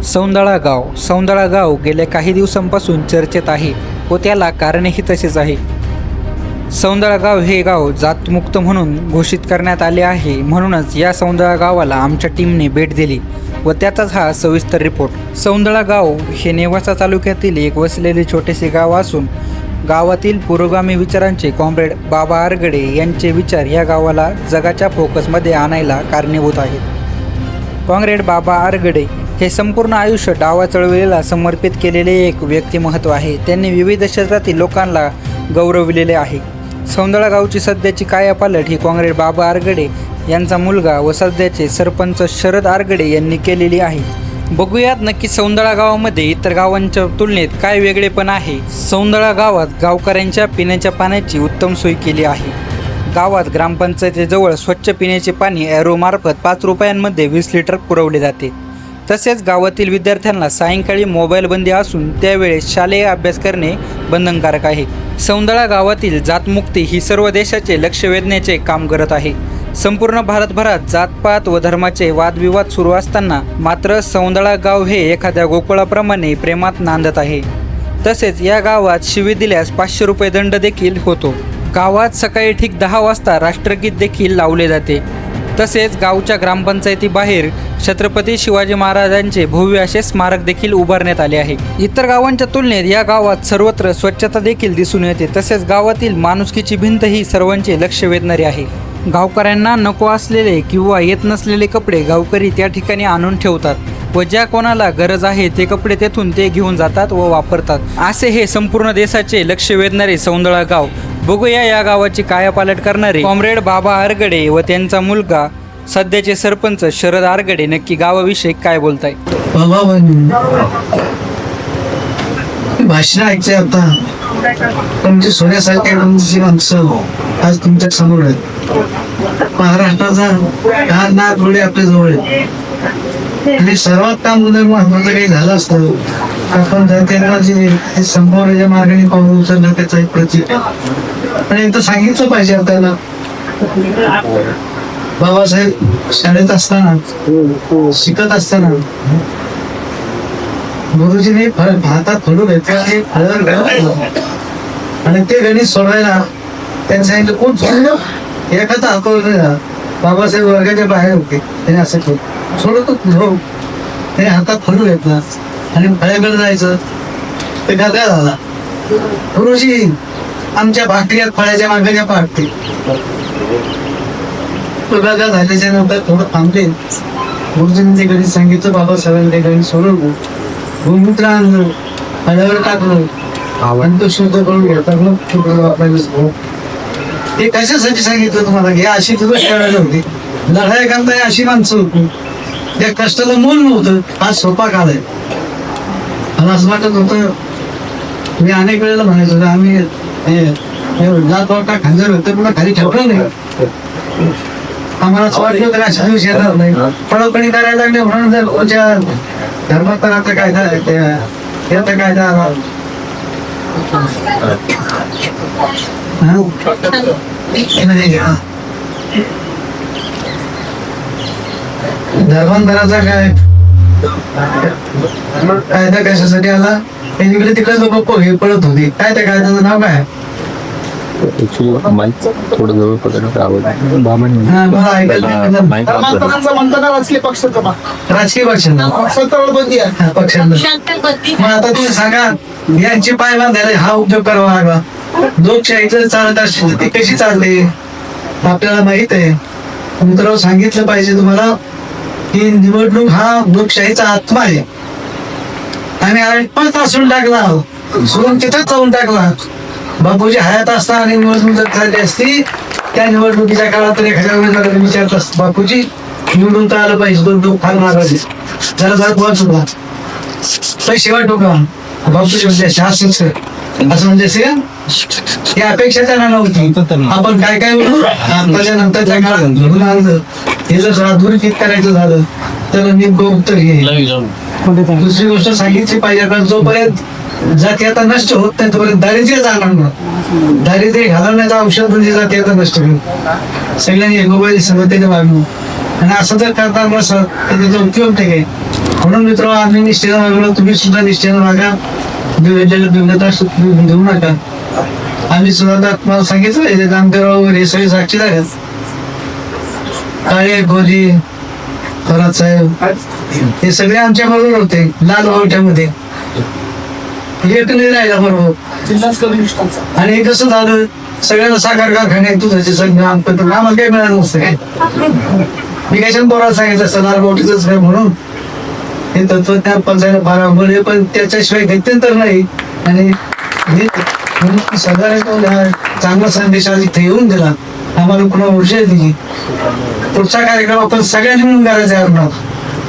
सौंदळा गाव गेल्या काही दिवसांपासून चर्चेत आहे व त्याला कारणही तसेच आहे. सौंदळा गाव हे गाव जातमुक्त म्हणून घोषित करण्यात आले आहे. म्हणूनच या सौंदळा गावाला आमच्या टीमने भेट दिली व त्याचाच हा सविस्तर रिपोर्ट. सौंदळा गाव हे नेवासा तालुक्यातील एक वसलेले छोटेसे गाव असून गावातील पुरोगामी विचारांचे कॉम्रेड बाबा आरगडे यांचे विचार या गावाला जगाच्या फोकसमध्ये आणायला कारणीभूत आहेत. कॉम्रेड बाबा आरगडे हे संपूर्ण आयुष्य डावा चळवळीला समर्पित केलेले एक व्यक्तिमत्व आहे. त्यांनी विविध क्षेत्रातील लोकांना गौरविलेले आहे. सौंदळा गावची सध्याची कायापालट ही कॉम्रेड बाबा आरगडे यांचा मुलगा व सध्याचे सरपंच शरद आरगडे यांनी केलेली आहे. बघूयात नक्की सौंदळा गावामध्ये इतर गावांच्या तुलनेत काय वेगळेपण आहे. सौंदळा गावात गावकऱ्यांच्या पिण्याच्या पाण्याची उत्तम सोय केली आहे. गावात ग्रामपंचायतीजवळ स्वच्छ पिण्याचे पाणी ॲरोमार्फत 5 रुपयांमध्ये 20 लिटर पुरवले जाते. तसेच गावातील विद्यार्थ्यांना सायंकाळी मोबाईल बंदी असून त्यावेळेस शालेय अभ्यास करणे बंधनकारक आहे. सौंदळा गावातील जातमुक्ती ही सर्व देशाचे लक्ष वेधण्याचे काम करत आहे. संपूर्ण भारतभरात जातपात व धर्माचे वादविवाद सुरू असताना मात्र सौंदळा गाव हे एखाद्या गोकुळाप्रमाणे प्रेमात नांदत आहे. तसेच या गावात शिवी दिल्यास 500 रुपये दंड देखील होतो. गावात सकाळी ठीक 10 वाजता राष्ट्रगीत देखील लावले जाते. तसेच गावच्या ग्रामपंचायतीबाहेर छत्रपती शिवाजी महाराजांचे भव्य असे स्मारक देखील उभारण्यात आले आहे. इतर गावांच्या तुलनेत या गावात सर्वत्र स्वच्छता देखील दिसून येते. तसेच गावातील माणुसकीची भिंत ही सर्वांचे लक्ष वेधणारी आहे. गावकऱ्यांना नको असलेले किंवा येत नसलेले कपडे गावकरी त्या ठिकाणी आणून ठेवतात व ज्या कोणाला गरज आहे ते कपडे तेथून ते घेऊन जातात व वापरतात. असे हे संपूर्ण देशाचे लक्ष वेधणारे सौंदळा गाव. बघूया या गावाची कायापालट करणारे कॉम्रेड बाबा आरगडे व त्यांचा मुलगा सध्याचे सरपंच शरद आरगडे नक्की गावाविषयी काय बोलताय. भाषण ऐकते आता तुमची सोन्यासारख्या माणसं आज तुमच्या समोर आहेत. महाराष्ट्राचा हा नाग पुढे आपल्या जवळ आहे आणि सर्वात काम महत्वाचं काही झालं असतं आपण त्यांना जे संपवण्याच्या मार्गाने पाऊल उचललं त्याचा एक प्रतीक आणि एकदा सांगितलं पाहिजे आपल्याला. बाबासाहेब शाळेत असताना शिकत असताना गुरुजीने हातात फळून घेतले आणि ते गणित सोडवायला त्यांनी सांगितलं कोण सोडलं एखादा हातावर बाबासाहेब वर्गाच्या बाहेर होते त्याने असं केलं सोडतो त्याने हातात फळू घेतला आणि फळ्याकडे जायचं ते गदा झाला. गुरुजी आमच्या भाकऱ्यात फळ्याच्या मागाच्या पाडते गदा झाल्याच्या नंतर थोडं थांबले. गुरुजींनी ते गणित सांगितलं बाबासाहेबांनी ते गणित सोडवलं भूमित्र आणलं फळ्यावर टाकलं आणि तो शुद्ध करून घेतला. हे कशासाठी सांगितलं तुम्हाला हे अशी तुला खेळायला होती लढाई करताना अशी माणसं होती त्या कष्टाला मूल नव्हतं. हा सोपा काळ आहे. मला असं वाटत होतं मी अनेक वेळेला म्हणायचो आम्ही जात वाटा खंजर होतं पुन्हा खाली ठेवलं नाही. आम्हाला असं वाटलं तर अशा दिवशी येणार नाही पडपणी करायला लागले म्हणून जर तुमच्या धर्मात तर आता काय काय धर्मांतराचा काय कायदा कशासाठी आला इकडे तिकडे लोक हे पडत होती काय त्या कायद्याचं नाव काय राजकीय पक्षांना मग आता तुम्ही सांगा यांची पाय बांधायला हा उद्योग करावा लागला. लोकशाही जर चालत असेल ती कशी चालते आपल्याला माहित आहे. मित्रांनो सांगितलं पाहिजे तुम्हाला की निवडणूक हा लोकशाहीचा आत्मा आहे आणि अल्पच तासून टाकला सोडून तिथंच जाऊन टाकला. बापूजी हयात असताना आणि निवडणूक जर झाली असती त्या निवडणुकीच्या काळात एखाद्या उमेदवाराला विचारत असत बापूजी निवडून तर आलं पाहिजे दोन लोक फार मारायचे जरा जरा बोल होता पैसे वाटोका बापूजी म्हणजे शासन असं म्हणजे ही अपेक्षा त्यांना नव्हती. आपण काय काय बोलू त्याच्यानंतर त्या काळात हे जर अधोरेखित करायचं झालं तर नेमकं उत्तर घे. दुसरी गोष्ट सांगितली पाहिजे कारण जोपर्यंत जाती आता नष्ट होत नाही तोपर्यंत दारिद्र्य जाणार नाही. दारिद्र्य घालवण्याचं औषध म्हणजे जाती आता नष्ट होईल. सगळ्यांनी मोबाईल समजते वागणूक आणि असं जर करणार नसत तर त्याचा उपयोग नाही. म्हणून मित्र आम्ही निश्चित वागलो, तुम्ही सुद्धा निश्चित वागा. देऊ नका. आम्ही सुद्धा तुम्हाला सांगितलं नामदेवराव वगैरे हे सगळे साक्षीदार आहेत. काळे गोरी थोरात साहेब हे सगळे आमच्या बरोबर होते. लाल बावट्यामध्ये एक नाही राहिला बरोबर. आणि हे कसं झालं, सगळ्यांना साखर कारखाने दुधाचे सगळं आम्हाला काही मिळालं नसतं काय. मी कशाने बोराला सांगितलं असतं लाल बावटीच काय म्हणून. हे तत्वज्ञान पंचायत बरोबर पण त्याच्याशिवाय गत्यंतर नाही. आणि सगळ्यांना चांगला संदेश आज इथे येऊन दिला. आम्हाला पुन्हा ऊर्जा दिली. पुढचा कार्यक्रम आपण सगळ्यांनी मिळून करायचा आहे.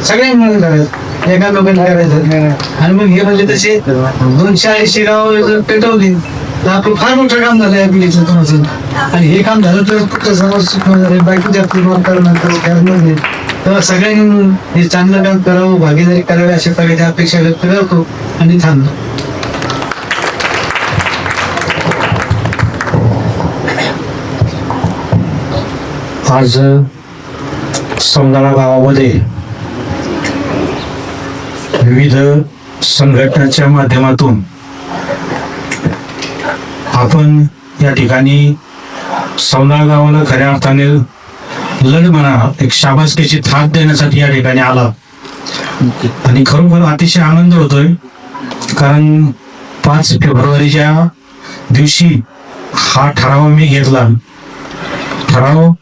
सगळ्यांनी मिळून करायचं, एका लोकांनी करायचं. आणि मग हे म्हणजे तसे 280 गाव जर पेटवली तर आपलं फार मोठं काम झालं या पिढीचं तुमचं. आणि हे काम झालं तर कुठं समज बाकीच्या तेव्हा सगळ्यांनी हे चांगलं काम करावं, भागीदारी करावी अशा प्रकारची अपेक्षा व्यक्त करतो आणि थांबतो. आज सौंदाळा गावामध्ये विविध संघटनांच्या माध्यमातून आपण या ठिकाणी सौंदाळा गावाला खऱ्या अर्थाने लढ म्हणा एक शाबासकीची थाप देण्यासाठी या ठिकाणी आला. आणि खरोखर अतिशय आनंद होतोय, कारण 5 फेब्रुवारीच्या दिवशी हा ठराव मी घेतला. ठराव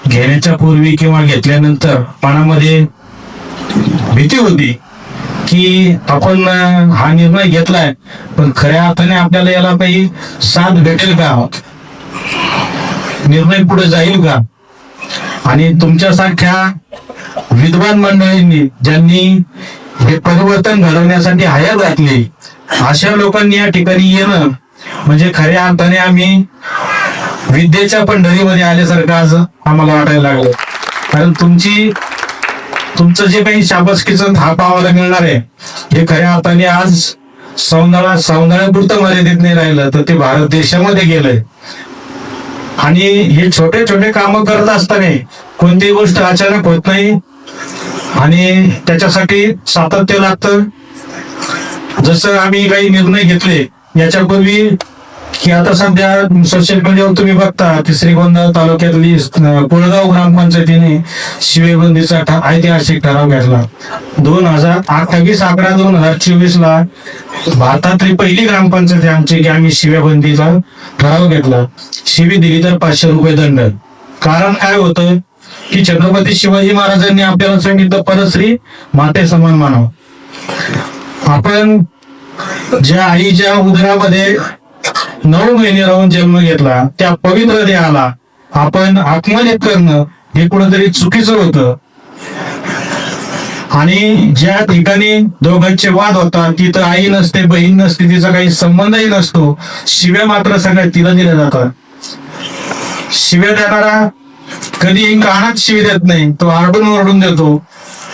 घेण्याच्या पूर्वी किंवा घेतल्यानंतर मनामध्ये भीती होती की आपण हा निर्णय घेतलाय, पण खऱ्या अर्थाने आपल्याला याला काही साथ भेटेल का, निर्णय पुढे जाईल का. आणि तुमच्यासारख्या विद्वान मंडळींनी ज्यांनी हे परिवर्तन घडवण्यासाठी हयात घातली, अशा लोकांनी या ठिकाणी येणं म्हणजे खऱ्या अर्थाने आम्ही विद्येच्या पंढरीमध्ये आल्यासारखं आज आम्हाला वाटायला लागलं. कारण तुमचं जे काही शाबासकीचं थाप आम्हाला मिळणार आहे हे खऱ्या अर्थाने आज सौंदर्यापुरतं मर्यादित नाही राहिलं, तर ते भारत देशामध्ये गेलंय. आणि हे छोटे छोटे कामं करत असताना कोणतीही गोष्ट अचानक होत नाही आणि त्याच्यासाठी सातत्य लागतं. जसं आम्ही काही निर्णय घेतले याच्यापूर्वी की आता सध्या सोशल मीडियावर तुम्ही बघता की श्रीगोंदा तालुक्यातली कोळगाव ग्रामपंचायतीने शिवेबंदीचा ऐतिहासिक ठराव घेतला. 2024 भारतातली पहिली ग्रामपंचायत आहे आमची की आम्ही शिवेबंदीचा ठराव घेतला. शिवी दिली तर 500 रुपये दंड. कारण काय होतं की छत्रपती शिवाजी महाराजांनी आपल्याला सांगितलं परश्री माते समान मानव. आपण ज्या आईच्या उदरामध्ये 9 महिने राहून जन्म घेतला त्या पवित्र देहाला आपण अपमानित करणं हे कुठेतरी चुकीचं होतं. आणि ज्या ठिकाणी दोघांचे वाद होतात तिथं आई नसते, बहीण नसते, तिचा काही संबंधही नसतो, शिव्या मात्र सगळ्या तिला दिल्या जातात. शिव्या देणारा कधी कानात शिवी देत नाही, तो आरडून ओरडून देतो.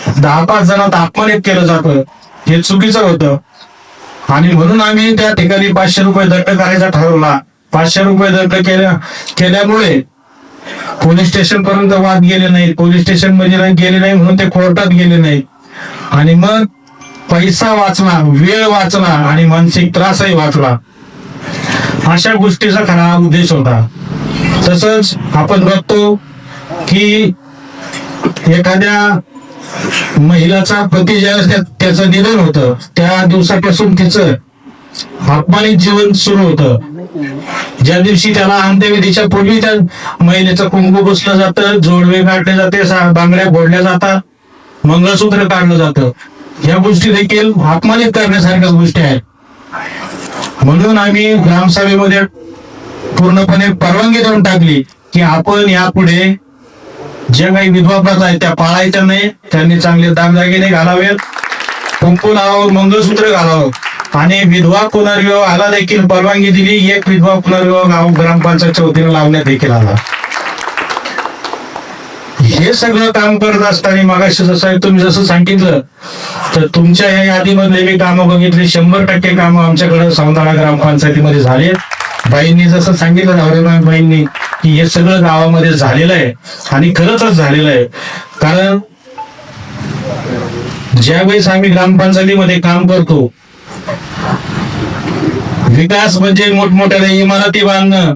10-5 जणांत अपमानित केलं जातं, हे चुकीचं होतं. आणि म्हणून आम्ही त्या ठिकाणी 500 रुपये दंड करायचा ठरवला. 500 रुपये दंड केल्यामुळे पोलीस स्टेशन पर्यंत वाद गेले नाही, पोलीस स्टेशन मध्ये गेले नाही म्हणून ते कोर्टात गेले नाही. आणि मग पैसा वाचला, वेळ वाचला आणि मानसिक त्रासही वाचला. अशा गोष्टीचा खरा उद्देश होता. तसंच आपण बघतो की एखाद्या महिलाचा पती ज्यावेळेस त्याचं निधन होतं त्या दिवसापासून तिचं अपमानित जीवन सुरू होतं. ज्या दिवशी त्याला अंत्यविधीच्या पूर्वी त्या महिलेचं कुंकू पुसलं जातं, जोडवे काढले जाते, बांगड्या फोडल्या जातात, मंगळसूत्र काढलं जातं. या गोष्टी देखील अपमानित करण्यासारख्या गोष्टी आहेत. म्हणून आम्ही ग्रामसभेमध्ये पूर्णपणे परवानगी देऊन टाकली की आपण यापुढे ज्या काही विधवा प्रथा आहेत त्या पाळायच्या नाही. त्यांनी चांगले दागदागिने घालावेत, कुंकू लावावं, मंगळसूत्र घालावं. आणि विधवा पुनर्विवाहाला देखील परवानगी दिली. एक विधवा पुनर्विवाह गाव ग्रामपंचायतच्या वतीने लावण्यात देखील आला. हे सगळं काम करत असताना मगाशी जसं तुम्ही जसं सांगितलं तर तुमच्या या यादीमधले मी कामं बघितली. 100% कामं आमच्याकडे सौंदाळा ग्रामपंचायतीमध्ये झाली. बाईंनी जसं सांगितलं नवरेबाई बाईंनी की हे सगळं गावामध्ये झालेलं आहे आणि खरंच झालेलं आहे. कारण ज्यावेळेस आम्ही ग्रामपंचायतीमध्ये काम करतो, विकास म्हणजे मोठमोठ्या इमारती बांधणं,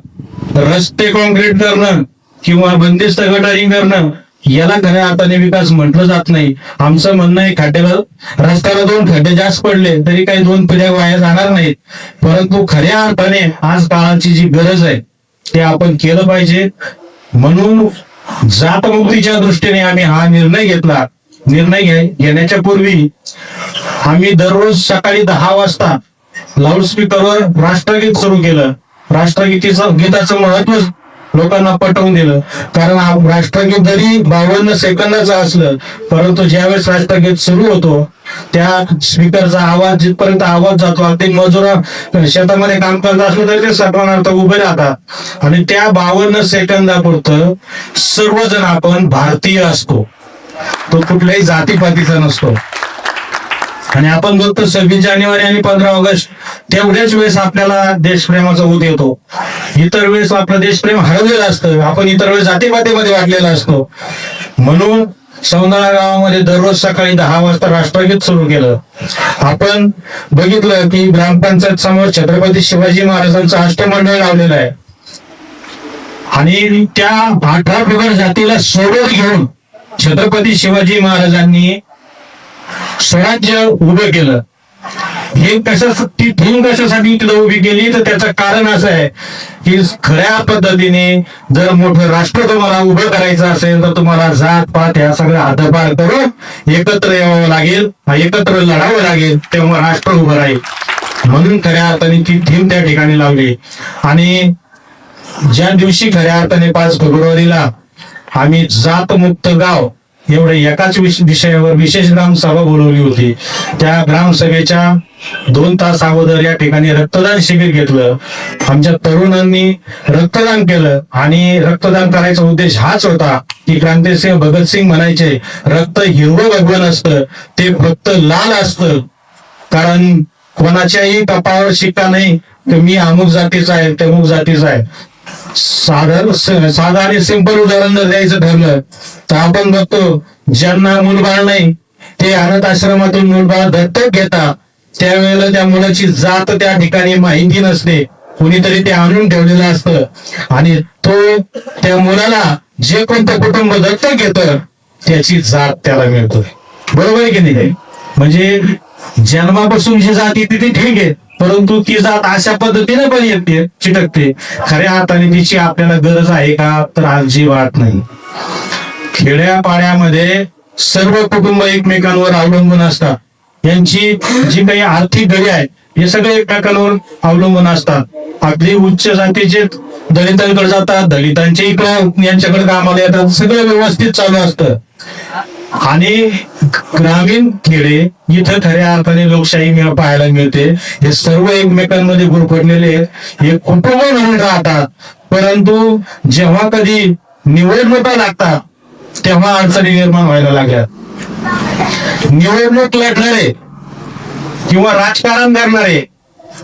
रस्ते कॉन्क्रीट करणं किंवा बंदिस्त गटारी करणं, याला खऱ्या अर्थाने विकास म्हटलं जात नाही. आमचं म्हणणं आहे, रस्त्याला 2 खड्डे जास्त पडले तरी काही 2 पिढ्या वाया जाणार नाहीत, परंतु खऱ्या अर्थाने आज काळाची जी गरज आहे ते आपण केलं पाहिजे. म्हणून जातमुक्तीच्या दृष्टीने आम्ही हा निर्णय घेतला. निर्णय घेण्याच्या पूर्वी आम्ही दररोज सकाळी 10 वाजता लाऊडस्पीकरवर राष्ट्रगीत सुरू केलं. गीताचं महत्व लोकांना पटवून दिलं. कारण राष्ट्रगीत जरी 52 सेकंदाचं असलं, परंतु ज्यावेळेस राष्ट्रगीत सुरू होतो त्या स्पीकरचा आवाज जिथपर्यंत आवाज जातो, अगदी मजुरा शेतामध्ये काम करत असलं तरी ते सटवणार्थ उभे राहतात. आणि त्या 52 सेकंदापुरतं सर्वजण आपण भारतीय असतो, तो कुठल्याही जातीपातीचा नसतो. आणि आपण बघतो 26 जानेवारी आणि 15 ऑगस्ट तेवढ्याच वेळेस आपल्याला देशप्रेमाचा उद येतो. इतर वेळेस आपलं देशप्रेम हरवलेलं असतं, आपण इतर वेळेस जातीपातीमध्ये वाढलेला असतो. म्हणून सौंदळा गावामध्ये दररोज सकाळी 10 वाजता राष्ट्रगीत सुरू केलं. आपण बघितलं की ग्रामपंचायत समोर छत्रपती शिवाजी महाराजांचं अष्टमंडळ लावलेलं आहे आणि त्या 18 बिगर जातीला सोबत घेऊन छत्रपती शिवाजी महाराजांनी स्वराज्य उभं केलं. हे ती थीम कशासाठी तिथं उभी केली, तर त्याचं कारण असं आहे की खऱ्या पद्धतीने जर मोठं राष्ट्र तुम्हाला उभं करायचं असेल तर तुम्हाला जात पात ह्या सगळ्या हातभार करून एकत्र यावं लागेल, एकत्र लढावं लागेल, तेव्हा राष्ट्र उभं राहील. म्हणून खऱ्या अर्थाने ती थीम त्या ठिकाणी लावली. आणि ज्या दिवशी खऱ्या अर्थाने 5 फेब्रुवारीला आम्ही जातमुक्त गाव एवढे एकाच विषयावर विशेष ग्रामसभा बोलवली होती, त्या ग्रामसभेच्या 2 तास अगोदर या ठिकाणी रक्तदान शिबिर घेतलं. आमच्या तरुणांनी रक्तदान केलं आणि रक्तदान करायचा उद्देश हाच होता की क्रांतिसिंह भगतसिंग म्हणायचे, रक्त हिरवं भगवं असतं, ते फक्त लाल असतं. कारण कोणाच्याही कपाळावर शिक्का नाही की मी अमुक जातीचा आहे तमुक जातीचा आहे. साधा आणि सिंपल उदाहरण जर द्यायचं ठरलं तर आपण बघतो ज्यांना मूलबाळ नाही ते अनाथ आश्रमातून मूलबाळ दत्तक घेतात, त्यावेळेला त्या मुलाची जात त्या ठिकाणी माहिती नसते, कुणीतरी ते आणून ठेवलेलं असतं आणि तो त्या मुलाला जे कोणतं कुटुंब दत्तक घेतं त्याची जात त्याला मिळते. बरोबर आहे की नाही? म्हणजे जन्मापासून जी जात येते ती ठीक आहे, परंतु ती जात अशा पद्धतीने पण येते, चिटकते. खऱ्या अर्थाने तिची आपल्याला गरज आहे का, तर अजिबात नाही. खेड्यापाड्यामध्ये सर्व कुटुंब एकमेकांवर अवलंबून असतात. यांची जी काही आर्थिक गरज आहे हे सगळे एकमेकांवर अवलंबून असतात. अगदी उच्च जातीचे दलितांकडे जातात, दलितांचे इकडे यांच्याकडे कामाला येतात, सगळं व्यवस्थित चालू असतं. आणि ग्रामीण खेडे इथं खऱ्या अर्थाने लोकशाही पाहायला मिळते. हे सर्व एकमेकांमध्ये गुरफटलेले हे कुटुंब म्हणून राहतात, परंतु जेव्हा कधी निवडणुका लागतात तेव्हा अडचणी निर्माण व्हायला लागल्या. निवडणूक लढणारे किंवा राजकारण करणारे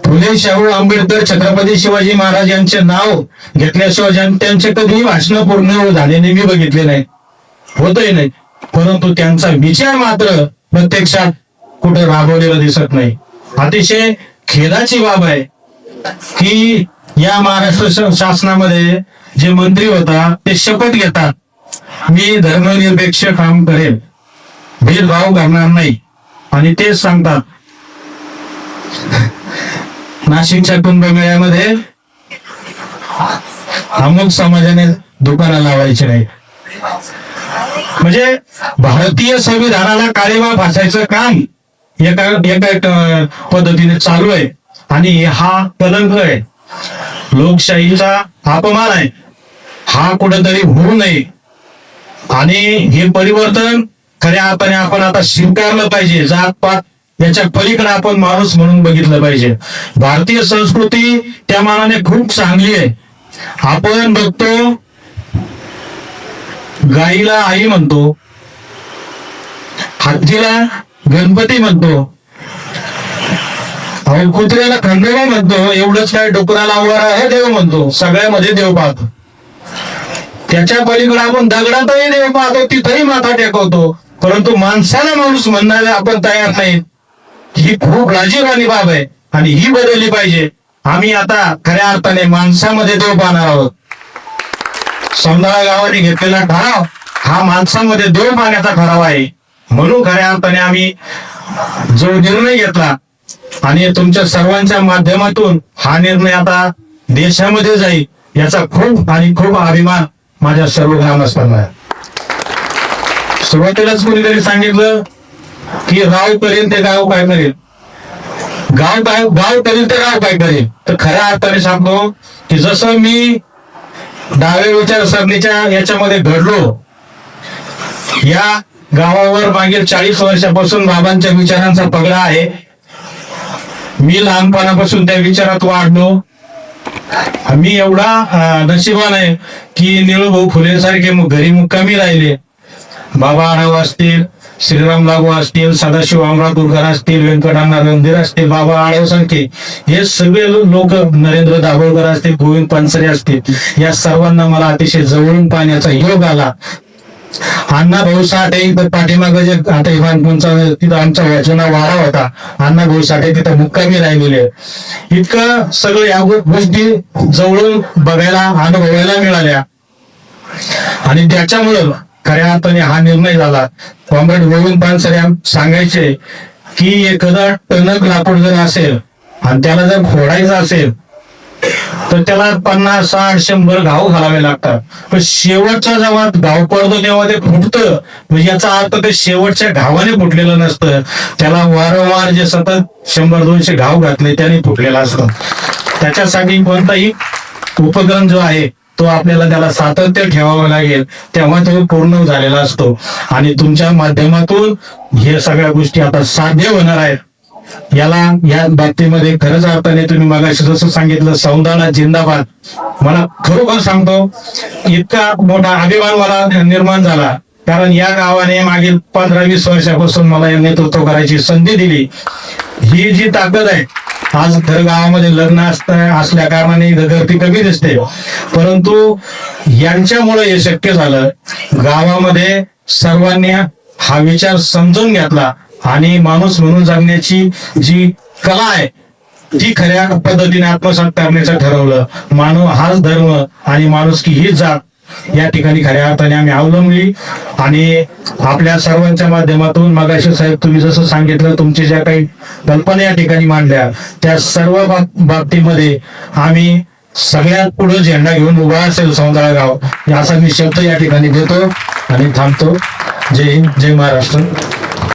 फुले शाहू आंबेडकर छत्रपती शिवाजी महाराज यांचे नाव घेतल्याशिवाय त्यांचे कधीही भाषण पूर्ण झालेले मी बघितले नाही, होतही नाही. परंतु त्यांचा विचार मात्र प्रत्यक्षात कुठे राबवलेला दिसत नाही. अतिशय खेदाची बाब आहे की या महाराष्ट्र शासनामध्ये जे मंत्री होता ते शपथ घेतात, मी धर्मनिरपेक्ष काम करेल, भेदभाव करणार नाही, आणि तेच सांगतात नाशिकच्या कुंभमेळ्यामध्ये अमुक समाजाने दुकानं लावायची नाही. म्हणजे भारतीय संविधानाला काळीमा फासायचं काम एका पद्धतीने चालू आहे आणि हा कलंक आहे, लोकशाहीचा अपमान आहे. हा कुठेतरी होऊ नये आणि हे परिवर्तन खऱ्या अर्थाने आपण आता स्वीकारलं पाहिजे. जातपात याच्या पलीकडे आपण माणूस म्हणून बघितलं पाहिजे. भारतीय संस्कृती त्या मानाने खूप चांगली आहे. आपण बघतो गाईला आई म्हणतो, हत्तीला गणपती म्हणतो, कुत्र्याला खंडोबा म्हणतो, एवढंच काय डुकराला उभारा आहे देव म्हणतो. सगळ्यामध्ये देव पाहतो. त्याच्या पलीकडे आपण दगडातही देव पाहतो, तिथेही माथा टेकवतो, परंतु माणसाला माणूस म्हणणारे आपण तयार नाहीत. ही खूप लाजिरवाणी बाब आहे आणि ही बदलली पाहिजे. आम्ही आता खऱ्या अर्थाने माणसामध्ये देव पाहणार आहोत. सौंदळा गावाने घेतलेला ठराव हा माणसामध्ये देव पाहण्याचा ठराव आहे. म्हणून खऱ्या अर्थाने आम्ही जो निर्णय घेतला आणि तुमच्या सर्वांच्या माध्यमातून हा निर्णय आता देशामध्ये जाईल याचा खूप आणि खूप अभिमान माझ्या सर्व ग्रामस्थांना आहे. सुरुवातीलाच कोणीतरी सांगितलं की राव करेल ते गाव काय करेल, गाव करेल ते राव काय करेल. तर खऱ्या अर्थाने सांगतो की जसं मी डाव्या विचारसरणीच्या याच्यामध्ये घडलो, या गावावर मागील 40 वर्षापासून बाबांच्या विचारांचा पगडा आहे. मी लहानपणापासून त्या विचारात वाढलो. मी एवढा नशिबान आहे की निळूभाऊ फुले सारखे घरी मुक्कामी राहिले. बाबा आढाव असतील, श्रीराम लागू असतील, सदाशिव अमरापूरकर असतील, व्यंकटांना रणधीर असतील, बाबा आढाव सारखे हे सगळे लोक, नरेंद्र दाभोळकर असतील, गोविंद पानसरे असतील, या सर्वांना मला अतिशय जवळून पाहण्याचा योग आला. अण्णा भाऊ साठे इथं पाठीमागं जे आता इमानपूरचा तिथं आमचा वचना वाडा होता, अण्णा भाऊ साठे तिथं मुक्कामी राहिलेले. इतकं सगळं या गोष्टी जवळून बघायला अनुभवायला मिळाल्या आणि त्याच्यामुळं खऱ्या अर्थाने हा निर्णय झाला. कॉम्रेड गोविंद पानसरे सांगायचे की एखादा टणक लाकूड जर असेल आणि त्याला जर फोडायचं असेल तर त्याला 50, 60, 100 घाव घालावे लागतात. पण शेवटचा जेव्हा घाव पडतो तेव्हा ते फुटतं. म्हणजे याचा अर्थ ते शेवटच्या घावाने फुटलेलं नसतं, त्याला वारंवार जे सतत 100-200 घाव घातले त्याने फुटलेलं असतं. त्याच्यासाठी कोणताही उपक्रम जो आहे तो आपल्याला त्याला सातत्य ठेवावं लागेल, तेव्हा तो पूर्ण झालेला असतो. आणि तुमच्या माध्यमातून हे सगळ्या गोष्टी आता साध्य होणार आहेत. याला या बाबतीमध्ये खरंच अर्थाने तुम्ही मगाशी जसं सांगितलं सौंदळा जिंदाबाद, मला खरोखर सांगतो इतका मोठा अभिमान मला निर्माण झाला. कारण या गावाने मागील 15-20 वर्षापासून मला नेतृत्व करायची संधी दिली. ही जी ताकद आहे, आज तर गावामध्ये लग्न असल्या कारणाने गर्दी कमी दिसते, परंतु यांच्यामुळे हे शक्य झालं. गावामध्ये सर्वांनी हा विचार समजून घेतला आणि माणूस म्हणून जगण्याची जी कला आहे ती खऱ्या पद्धतीने आत्मसात करण्याचं ठरवलं. हाच धर्म आणि माणुसकी हीच जात या ठिकाणी खऱ्या अर्थाने आम्ही अवलंबली. आणि आपल्या सर्वांच्या माध्यमातून मगाशी साहेब तुम्ही जसं सांगितलं तुमच्या ज्या काही कल्पना या ठिकाणी मांडल्या त्या सर्व बाबतीमध्ये आम्ही सगळ्यात पुढे झेंडा घेऊन उभा असेल सौंदळा गाव, असा मी शब्द या ठिकाणी देतो आणि थांबतो. जय हिंद, जय महाराष्ट्र.